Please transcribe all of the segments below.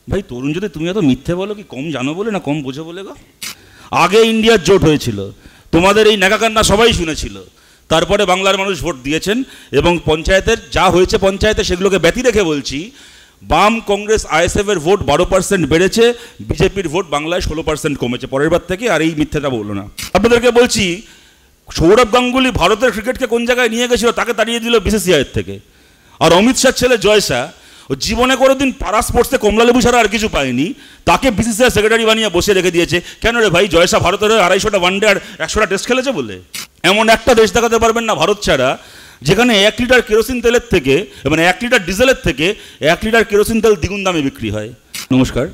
ভাই তরুণ যদি তুমি এত মিথ্যে বলো কি কম জানো বলে না কম বোঝো বলে গো? আগে ইন্ডিয়ার জোট হয়েছিল, তোমাদের এই নাকাকান্না সবাই শুনেছিল, তারপরে বাংলার মানুষ ভোট দিয়েছেন এবং পঞ্চায়েতের যা হয়েছে পঞ্চায়েতে সেগুলোকে ব্যতি রেখে বলছি, বাম কংগ্রেস আইএসএফ এর ভোট 12% বেড়েছে, বিজেপির ভোট বাংলায় 16% কমেছে পরের বার থেকে। আর এই মিথ্যেটা বললো না। আপনাদেরকে বলছি, সৌরভ গাঙ্গুলি ভারতের ক্রিকেটকে কোন জায়গায় নিয়ে গেছিল তাকে তাড়িয়ে দিল বিসিসিআইয়ের থেকে। আর অমিত শাহ ছেলে জয়সা ও জীবনে কোনোদিন পারা স্পোর্টসে কমলালেবু ছাড়া আর কিছু পায়নি, তাকে বিসিসিআই সেক্রেটারি বানিয়ে বসে রেখে দিয়েছে। কেন রে ভাই? জয়সা ভারতের 250টা ওয়ানডে আর 100টা টেস্ট খেলেছে বলে? এমন একটা দেশ দেখাতে পারবেন না ভারত ছাড়া যেখানে 1 লিটার কেরোসিন তেলের থেকে, মানে 1 লিটার ডিজেলের থেকে 1 লিটার কেরোসিন তেল দ্বিগুণ দামে বিক্রি হয়। নমস্কার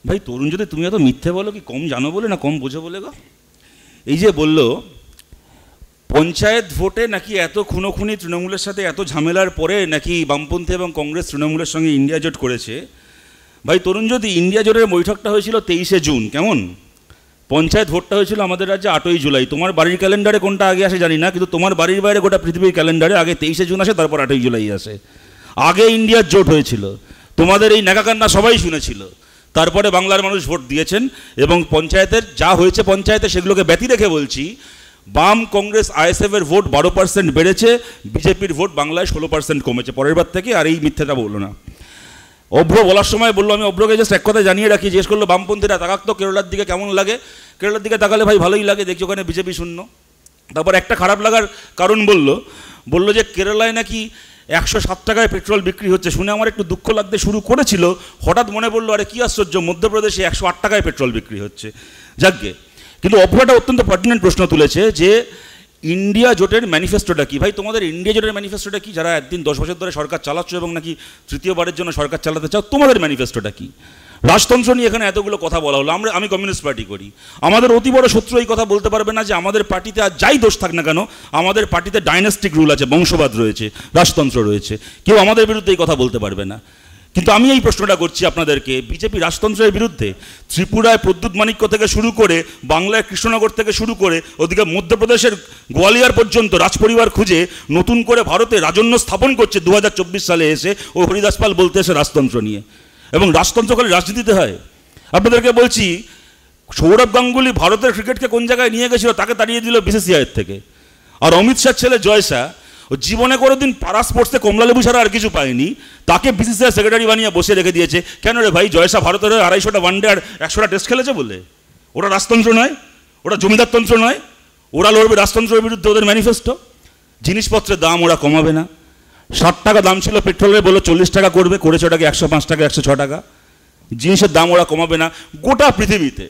ভাই, তরুণ যদি তুমি এত মিথ্যে বলো কি কম জানো বলে না কম বোঝো বলে গো? এই যে বললো পঞ্চায়েত ভোটে নাকি এত খুনোখুনি তৃণমূলের সাথে এত ঝামেলার পরে নাকি বামপন্থী এবং কংগ্রেস তৃণমূলের সঙ্গে ইন্ডিয়া জোট করেছে। ভাই তরুণ, যদি ইন্ডিয়া জোটের বৈঠকটা হয়েছিল 23শে জুন, কেমন? পঞ্চায়েত ভোটটা হয়েছিল আমাদের রাজ্যে 8ই জুলাই। তোমার বাড়ির ক্যালেন্ডারে কোনটা আগে আসে জানি না, কিন্তু তোমার বাড়ির বাইরে গোটা পৃথিবীর ক্যালেন্ডারে আগে 23শে জুন আসে, তারপর 8ই জুলাই আসে। আগে ইন্ডিয়ার জোট হয়েছিল, তোমাদের এই নাকাকান্না সবাই শুনেছিল, তারপরে বাংলার মানুষ ভোট দিয়েছেন এবং পঞ্চায়েতের যা হয়েছে পঞ্চায়েতে সেগুলোকে ব্যতি রেখে বলছি, বাম কংগ্রেস আইএসএফ এর ভোট 12% বেড়েছে, বিজেপির ভোট বাংলায় 16% কমেছে পরের বার থেকে। আর এই মিথ্যেটা বললো না। অভ্র বলার সময় বললো, আমি অভ্রকে জাস্ট এক কথা জানিয়ে রাখি, জিজ্ঞেস করলো বামপন্থীরা তাকাক তো কেরলার দিকে কেমন লাগে। কেরলার দিকে তাকালে ভাই ভালোই লাগে, দেখছি ওখানে বিজেপি শূন্য। তারপর একটা খারাপ লাগার কারণ বললো যে কেরালায় নাকি 107 টাকায় পেট্রোল বিক্রি হচ্ছে। শুনে আমার একটু দুঃখ লাগতে শুরু করেছিল, হঠাৎ মনে পড়লো আরে কী আশ্চর্য, মধ্যপ্রদেশে 108 টাকায় পেট্রোল বিক্রি হচ্ছে। যাকগে, কিন্তু অভ্রটা অত্যন্ত পার্টিনেন্ট প্রশ্ন তুলেছে যে ইন্ডিয়া জোটের ম্যানিফেস্টোটা কি? ভাই তোমাদের ইন্ডিয়া জোটের ম্যানিফেস্টোটা কি? যারা একদিন 10 বছর ধরে সরকার চালাচ্ছ এবং নাকি তৃতীয়বারের জন্য সরকার চালাতে চাও, তোমাদের ম্যানিফেস্টোটা কি? রাজতন্ত্র নিয়ে এখানে এতগুলো কথা বলা হলো। আমি কমিউনিস্ট পার্টি করি, আমাদের অতি বড় শত্রু এই কথা বলতে পারবে না যে আমাদের পার্টিতে আর যাই দোষ থাক না কেন, আমাদের পার্টিতে ডাইনাস্টিক রুল আছে, বংশবাদ রয়েছে, রাজতন্ত্র রয়েছে, কেউ আমাদের বিরুদ্ধে এই কথা বলতে পারবে না। কিন্তু আমি এই প্রশ্নটা করছি আপনাদেরকে, বিজেপি রাজতন্ত্রের বিরুদ্ধে? ত্রিপুরায় প্রদ্যুৎ মাণিক্য থেকে শুরু করে, বাংলায় কৃষ্ণনগর থেকে শুরু করে, ওদিকে মধ্যপ্রদেশের গোয়ালিয়ার পর্যন্ত রাজপরিবার খুঁজে নতুন করে ভারতে রাজন্য স্থাপন করছে 2024 সালে এসে ও হরিদাস পাল বলতে এসে রাজতন্ত্র নিয়ে। এবং রাজতন্ত্র খালি রাজনীতিতে হয়? আপনাদেরকে বলছি, সৌরভ গাঙ্গুলি ভারতের ক্রিকেটকে কোন জায়গায় নিয়ে গেছিল তাকে তাড়িয়ে দিল বিসিসিআইয়ের থেকে। আর অমিত শাহ ছেলে জয়সা ও জীবনে কোনোদিন পারা স্পোর্টসে কমলালেবু ছাড়া আর কিছু পায়নি, তাকে বিসিসিআই সেক্রেটারি বানিয়ে বসে রেখে দিয়েছে। কেন রে ভাই? জয়সা ভারতের 250টা ওয়ানডে আর 100টা টেস্ট খেলেছে বলে? ওরা রাজতন্ত্র নয়, ওরা জমিদারতন্ত্র নয়, ওরা লড়বে রাজতন্ত্রের বিরুদ্ধে। ওদের ম্যানিফেস্টো, জিনিসপত্রের দাম ওরা কমাবে না। 60 টাকা দাম ছিল পেট্রোলের, বললো 40 টাকা করবে, করেছে ওটাকে 105 টাকা, 106 টাকা। জিনিসের দাম ওরা কমাবে না। গোটা পৃথিবীতে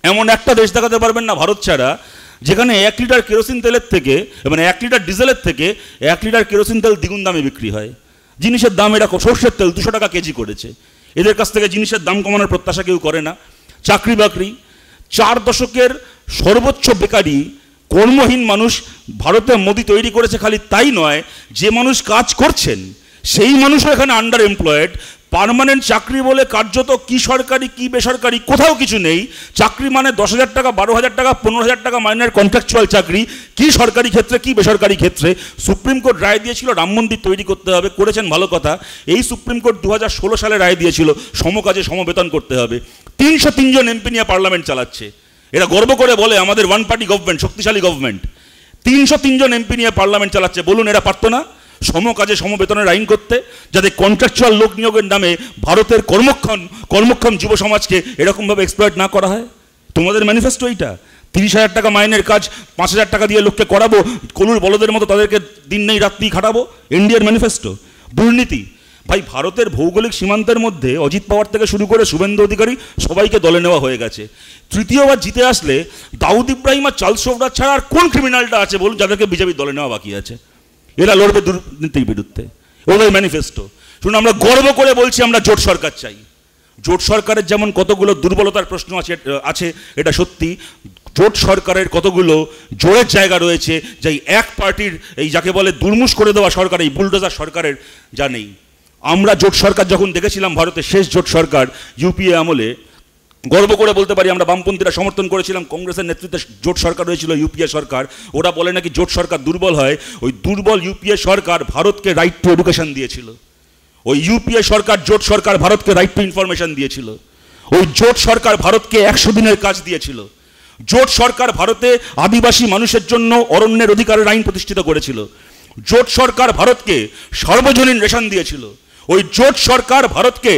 এমন একটা দেশ দেখাতে পারবেন না ভারত ছাড়া যেখানে 1 লিটার কেরোসিন তেলের থেকে, মানে 1 লিটার ডিজেলের থেকে 1 লিটার কেরোসিন তেল দ্বিগুণ দামে বিক্রি হয়। জিনিসের দাম, এরা সর্ষের তেল 200 টাকা কেজি করেছে। এদের কাছ থেকে জিনিসের দাম কমানোর প্রত্যাশা কেউ করে না। চাকরি বাকরি, 4 দশকের সর্বোচ্চ বেকারি, কর্মহীন মানুষ ভারতে মোদি তৈরি করেছে। খালি তাই নয়, যে মানুষ কাজ করছেন সেই মানুষও এখানে আন্ডার এমপ্লয়েড। পার্মানেন্ট চাকরি বলে কার্যত কি সরকারি কি বেসরকারি কোথাও কিছু নেই। চাকরি মানে 10,000 টাকা, 12,000 টাকা, 15,000 টাকা মাইনের কন্ট্রাকচুয়াল চাকরি। কি সরকারি ক্ষেত্রে কি বেসরকারি ক্ষেত্রে। সুপ্রিম কোর্ট রায় দিয়েছিল রাম মন্দির তৈরি করতে হবে, করেছেন ভালো কথা। এই সুপ্রিম কোর্ট 2016 সালে রায় দিয়েছিল সমকাজে সমবেতন করতে হবে। 303 জন এমপি নিয়ে পার্লামেন্ট চালাচ্ছে। এরা গর্ব করে বলে আমাদের ওয়ান পার্টি গভর্নমেন্ট, শক্তিশালী গভর্নমেন্ট। 303 জন এমপি নিয়ে পার্লামেন্ট চালাচ্ছে। বলুন এরা পারতো না সমকাজে সমবেতনের আইন করতে, যাতে কন্ট্রাকচুয়াল লোক নিয়োগের নামে ভারতের কর্মক্ষম যুব সমাজকে এরকমভাবে এক্সপ্লয়েট না করা হয়? তোমাদের ম্যানিফেস্টো এইটা। 30,000 টাকা মাইনের কাজ 5,000 টাকা দিয়ে লোককে করাবো, কলুর বলদের মতো তাদেরকে দিন নেই রাত্রি খাটাবো। ইন্ডিয়ার ম্যানিফেস্টো। দুর্নীতি। ভাই ভারতের ভৌগোলিক সীমান্তের মধ্যে অজিত পাওয়ার থেকে শুরু করে শুভেন্দু অধিকারী সবাইকে দলে নেওয়া হয়ে গেছে। তৃতীয়বার জিতে আসলে দাউদ ইব্রাহিম আর চার্লস শোভরাজ ছাড়া আর কোন ক্রিমিনালটা আছে বলুন যাদেরকে বিজেপির দলে নেওয়া বাকি আছে? এরা লড়বে দুর্নীতির বিরুদ্ধে, ওদের ম্যানিফেস্টো। শুনুন, আমরা গর্ব করে বলছি আমরা জোট সরকার চাই। জোট সরকারের যেমন কতগুলো দুর্বলতার প্রশ্ন আছে এটা সত্যি, জোট সরকারের কতগুলো জোরের জায়গা রয়েছে, যাই এক পার্টির এই যাকে বলে দুর্মুষ করে দেওয়া সরকার, এই বুলডোজার সরকারের যা নেই। আমরা জোট সরকার যখন দেখেছিলাম ভারতের শেষ জোট সরকার ইউপিএ আমলে, গর্ব করে বলতে পারি আমরা বামপন্থীরা সমর্থন করেছিলাম। কংগ্রেসের নেতৃত্বে জোট সরকার হয়েছিল, ইউপিএ সরকার। ওরা বলে নাকি জোট সরকার দুর্বল হয়। ওই দুর্বল ইউপিএ সরকার ভারতকে রাইট টু এডুকেশন দিয়েছিল। ওই ইউপিএ সরকার, জোট সরকার ভারতকে রাইট টু ইনফরমেশন দিয়েছিল। ওই জোট সরকার ভারতকে 100 দিনের কাজ দিয়েছিল। জোট সরকার ভারতে আদিবাসী মানুষের জন্য অরণ্যের অধিকারের আইন প্রতিষ্ঠিত করেছিল। জোট সরকার ভারতকে সর্বজনীন রেশন দিয়েছিল। ওই জোট সরকার ভারতকে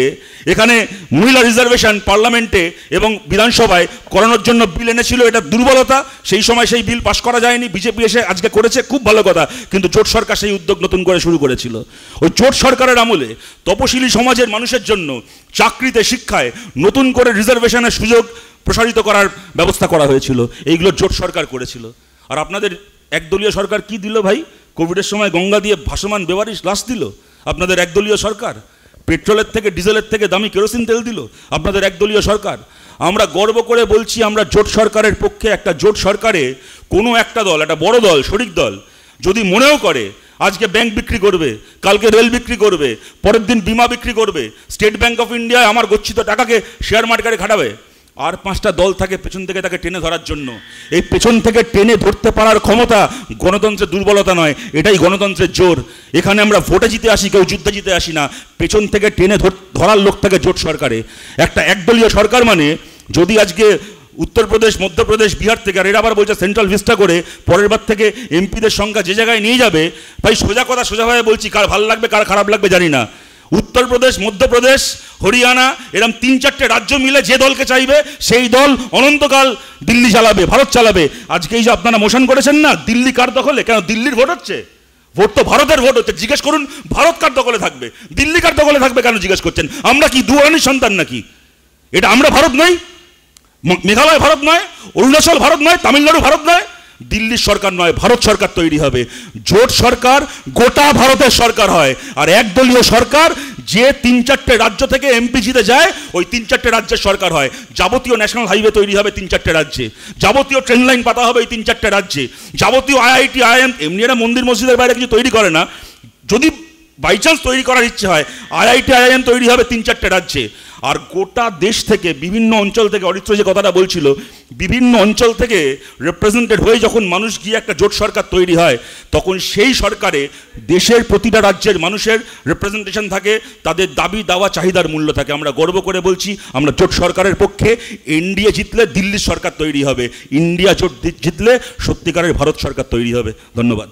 এখানে মহিলা রিজার্ভেশন পার্লামেন্টে এবং বিধানসভায় করানোর জন্য বিল এনেছিল। এটা দুর্বলতা, সেই সময় সেই বিল পাশ করা যায়নি, বিজেপি এসে আজকে করেছে, খুব ভালো কথা, কিন্তু জোট সরকার সেই উদ্যোগ নতুন করে শুরু করেছিল। ওই জোট সরকারের আমলে তপশিলি সমাজের মানুষের জন্য চাকরিতে, শিক্ষায় নতুন করে রিজার্ভেশনের সুযোগ প্রসারিত করার ব্যবস্থা করা হয়েছিল। এইগুলো জোট সরকার করেছিল। আর আপনাদের একদলীয় সরকার কি দিল ভাই? কোভিডের সময় গঙ্গা দিয়ে ভাসমান বেওয়ারিশ লাশ দিল আপনাদের একদলীয় সরকার। পেট্রোলের থেকে, ডিজেলের থেকে দামি কেরোসিন তেল দিল আপনাদের একদলীয় সরকার। আমরা গর্ব করে বলছি আমরা জোট সরকারের পক্ষে। একটা জোট সরকারে কোনো একটা দল, একটা বড় দল, শরিক দল যদি মনেও করে আজকে ব্যাংক বিক্রি করবে, কালকে রেল বিক্রি করবে, পরের দিন বিমা বিক্রি করবে, স্টেট ব্যাংক অফ ইন্ডিয়ায় আমার গচ্ছিত টাকাকে শেয়ার মার্কেটে খাটাবে, আর 5টা দল থাকে পেছন থেকে তাকে টেনে ধরার জন্য। এই পেছন থেকে টেনে ধরতে পারার ক্ষমতা গণতন্ত্রের দুর্বলতা নয়, এটাই গণতন্ত্রের জোর। এখানে আমরা ভোটে জিতে আসি, কেউ যুদ্ধে জিতে আসি না। পেছন থেকে টেনে ধরার লোক থাকে জোট সরকারে। একটা একদলীয় সরকার মানে যদি আজকে উত্তরপ্রদেশ, মধ্যপ্রদেশ, বিহার থেকে, আর এরা আবার বলছে সেন্ট্রাল ভিস্টা করে পরের বার থেকে এমপিদের সংখ্যা যে জায়গায় নিয়ে যাবে, ভাই সোজা কথা সোজাভাবে বলছি, কার ভালো লাগবে কার খারাপ লাগবে জানি না, উত্তরপ্রদেশ, মধ্যপ্রদেশ, হরিয়ানা এরকম 3-4টে রাজ্য মিলে যে দলকে চাইবে সেই দল অনন্তকাল দিল্লি চালাবে, ভারত চালাবে। আজকে এই যে আপনারা মোশন করেছেন না, দিল্লি কার দখলে? কেন দিল্লির ভোট হচ্ছে? ভোট তো ভারতের ভোট হচ্ছে। জিজ্ঞেস করুন ভারত কার দখলে থাকবে, দিল্লি কার দখলে থাকবে? কেন জিজ্ঞেস করছেন? আমরা কি দুয়ারানির সন্তান নাকি? এটা আমরা ভারত নই? মেঘালয় ভারত নয়? অরুণাচল ভারত নয়? তামিলনাড়ু ভারত নয়? দিল্লির সরকার নয়, ভারত সরকার তৈরি হবে। জোট সরকার গোটা ভারতের সরকার হয়। আর একদলীয় সরকার যে 3-4টে রাজ্য থেকে এমপি জিতে যায়, ওই 3-4টে রাজ্যের সরকার হয়। যাবতীয় ন্যাশনাল হাইওয়ে তৈরি হবে 3-4টে রাজ্যে, যাবতীয় ট্রেন লাইন পাতা হবে এই 3-4টে রাজ্যে, যাবতীয় আইআইটি, আইআইএম, এমনি এরা মন্দির মসজিদের বাইরে কিছু তৈরি করে না, যদি বাই চান্স তৈরি করার ইচ্ছে হয় আইআইটি, আইআইএম তৈরি হবে 3-4টে রাজ্যে। আর গোটা দেশ থেকে, বিভিন্ন অঞ্চল থেকে, অরিত্র যে কথাটা বলছিল, বিভিন্ন অঞ্চল থেকে রিপ্রেজেন্টেড হয়ে যখন মানুষ গিয়ে একটা জোট সরকার তৈরি হয়, তখন সেই সরকারে দেশের প্রতিটা রাজ্যের মানুষের রিপ্রেজেন্টেশন থাকে, তাদের দাবি দাওয়া চাহিদার মূল্য থাকে। আমরা গর্ব করে বলছি আমরা জোট সরকারের পক্ষে। এনডিএ জিতলে দিল্লির সরকার তৈরি হবে, ইন্ডিয়া জোট জিতলে সত্যিকারের ভারত সরকার তৈরি হবে। ধন্যবাদ।